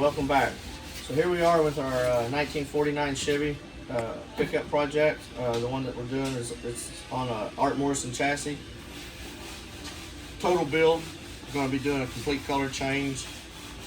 welcome back. So here we are with our 1949 Chevy pickup project. The one that we're doing is it's on a Art Morrison chassis. Total build, we're going to be doing a complete color change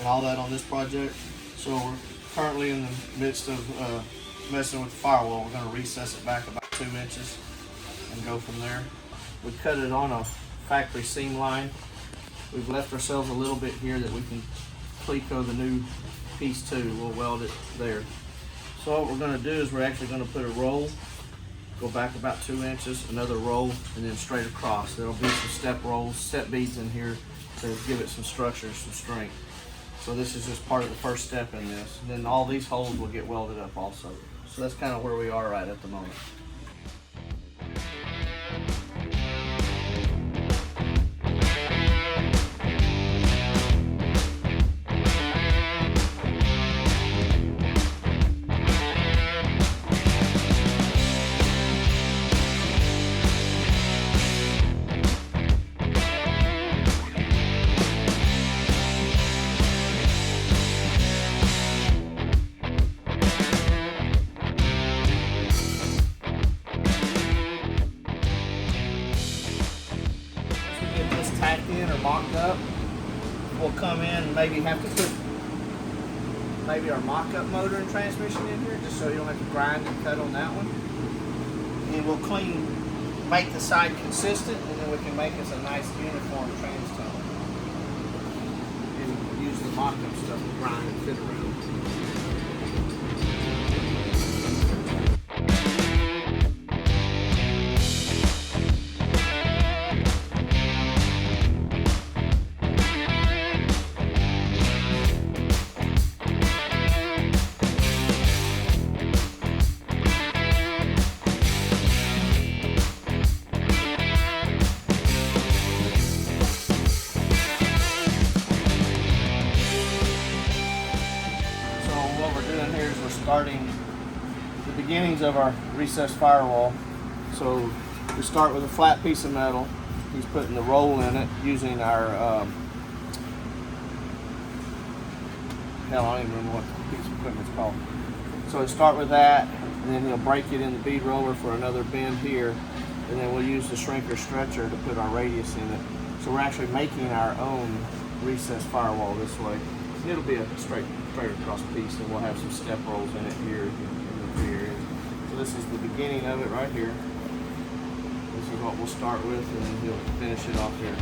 and all that on this project. So we're currently in the midst of messing with the firewall. We're going to recess it back about 2 inches and go from there. We cut it on a factory seam line. We've left ourselves a little bit here that we can Cleco the new piece too. We'll weld it there. So what we're going to do is we're actually going to put a roll, go back about 2 inches, another roll, and then straight across. There'll be some step rolls, step beads in here to give it some structure, some strength. So this is just part of the first step in this. And then all these holes will get welded up also. So that's kind of where we are right at the moment. Tacked in or mocked up, we'll come in and maybe have to put maybe our mock-up motor and transmission in here just so you don't have to grind and cut on that one. And we'll make the side consistent, and then we can make us a nice uniform trans tone. And use the mock-up stuff to grind and fit around. Starting the beginnings of our recessed firewall. So we start with a flat piece of metal. He's putting the roll in it using our hell, I don't even remember what the piece of equipment's called. So we start with that, and then he'll break it in the bead roller for another bend here, and then we'll use the shrinker stretcher to put our radius in it. So we're actually making our own recessed firewall this way. It'll be a straight across piece, and we'll have some step rolls in it here in the three areas. So this is the beginning of it right here. This is what we'll start with, and then he'll finish it off here.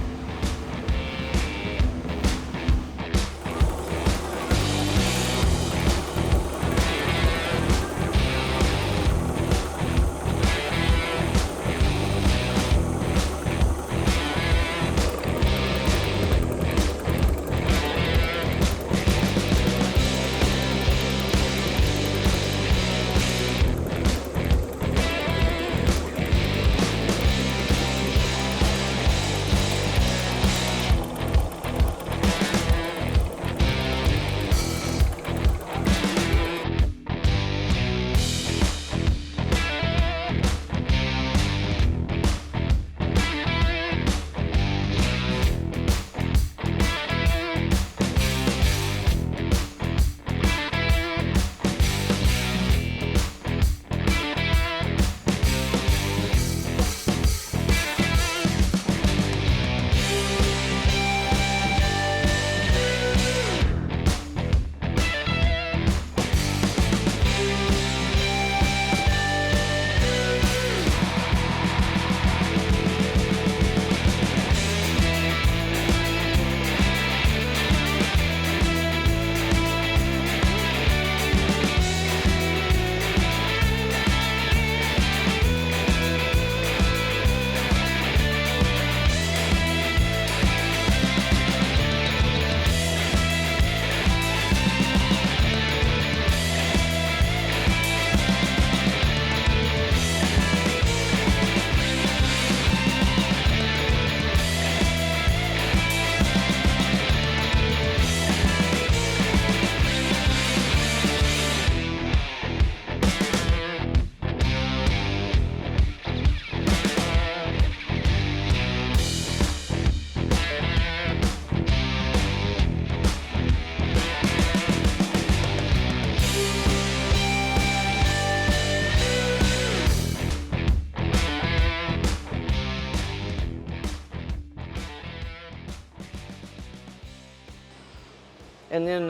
And then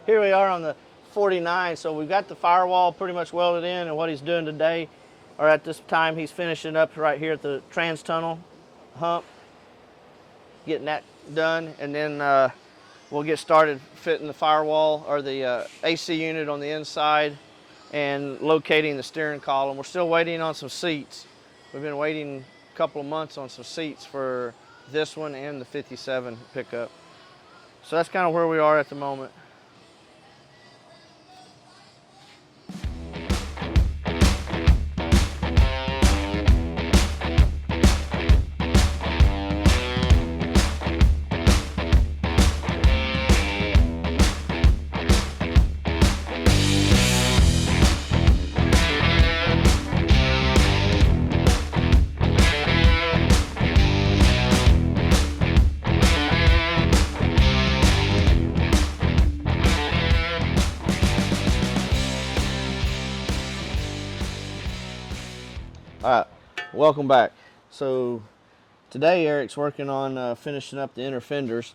here we are on the 49. So we've got the firewall pretty much welded in, and what he's doing today, or at this time, he's finishing up right here at the trans tunnel hump, getting that done, and then we'll get started fitting the firewall or the AC unit on the inside and locating the steering column. We're still waiting on some seats. We've been waiting a couple of months on some seats for this one and the 57 pickup. So that's kind of where we are at the moment. All right, welcome back. So today Eric's working on finishing up the inner fenders.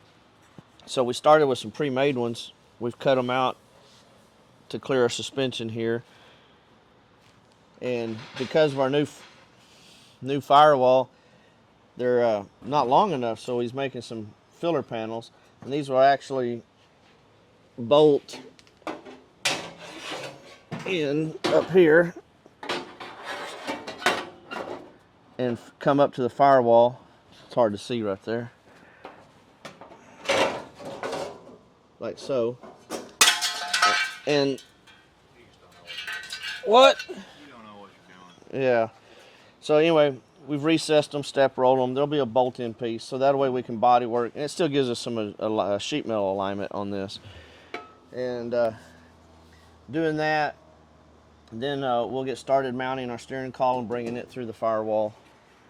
So we started with some pre-made ones. We've cut them out to clear our suspension here. And because of our new firewall, they're not long enough, so he's making some filler panels. And these will actually bolt in up here and come up to the firewall. It's hard to see right there. Like so. And what? You don't know what you're doing. Yeah. So anyway, we've recessed them, step rolled them. There'll be a bolt-in piece, so that way we can body work, and it still gives us some sheet metal alignment on this. And doing that, then we'll get started mounting our steering column, bringing it through the firewall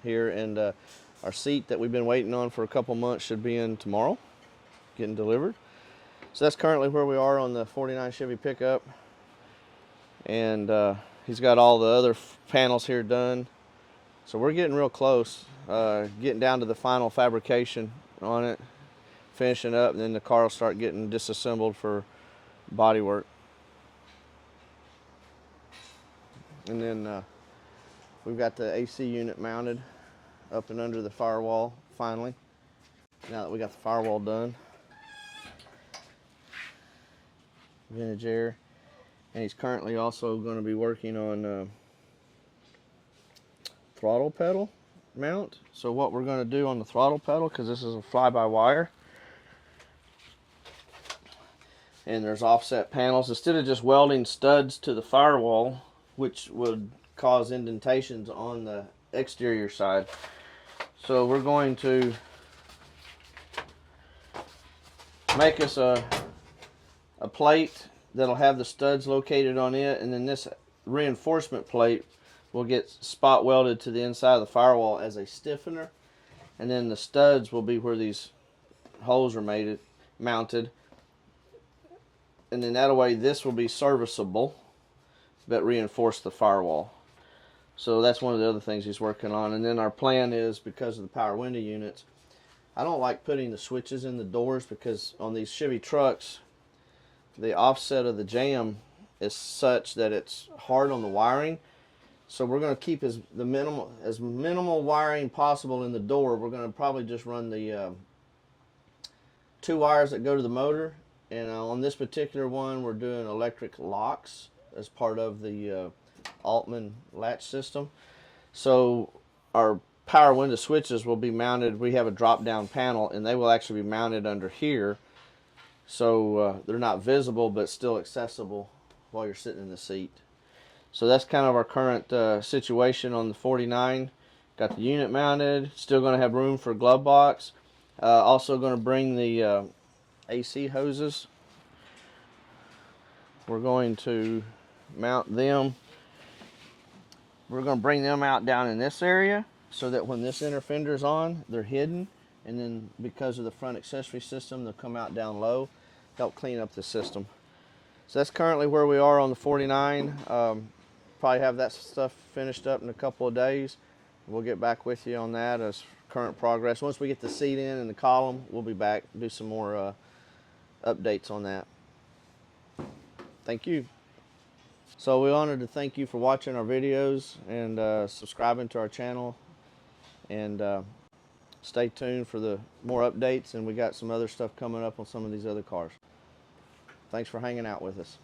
here, and our seat that we've been waiting on for a couple months should be in tomorrow, getting delivered. So that's currently where we are on the 49 Chevy pickup, and he's got all the other panels here done. So we're getting real close, getting down to the final fabrication on it, finishing up, and then the car will start getting disassembled for body work. And then we've got the AC unit mounted up and under the firewall finally, now that we got the firewall done. Vintage air. And he's currently also going to be working on throttle pedal mount. So what we're going to do on the throttle pedal, because this is a fly-by-wire, and there's offset panels, instead of just welding studs to the firewall, which would cause indentations on the exterior side. So we're going to make us a plate that'll have the studs located on it, and then this reinforcement plate will get spot welded to the inside of the firewall as a stiffener, and then the studs will be where these holes are mounted, and then that way this will be serviceable but reinforce the firewall. So that's one of the other things he's working on. And then our plan is, because of the power window units, I don't like putting the switches in the doors, because on these Chevy trucks the offset of the jamb is such that it's hard on the wiring. So we're going to keep as minimal wiring possible in the door. We're going to probably just run the 2 wires that go to the motor, and on this particular one we're doing electric locks as part of the Altman latch system. So our power window switches will be mounted. We have a drop down panel, and they will actually be mounted under here, so they're not visible but still accessible while you're sitting in the seat. So that's kind of our current situation on the 49. Got the unit mounted, still going to have room for a glove box. Also going to bring the AC hoses. We're going to mount them. We're going to bring them out down in this area so that when this inner fender's on, they're hidden. And then because of the front accessory system, they'll come out down low, help clean up the system. So that's currently where we are on the 49. Probably have that stuff finished up in a couple of days, We'll get back with you on that as current progress. Once we get the seat in and the column, we'll be back, do some more updates on that. Thank you. So we wanted to thank you for watching our videos and subscribing to our channel, and stay tuned for the more updates, and we got some other stuff coming up on some of these other cars. Thanks for hanging out with us.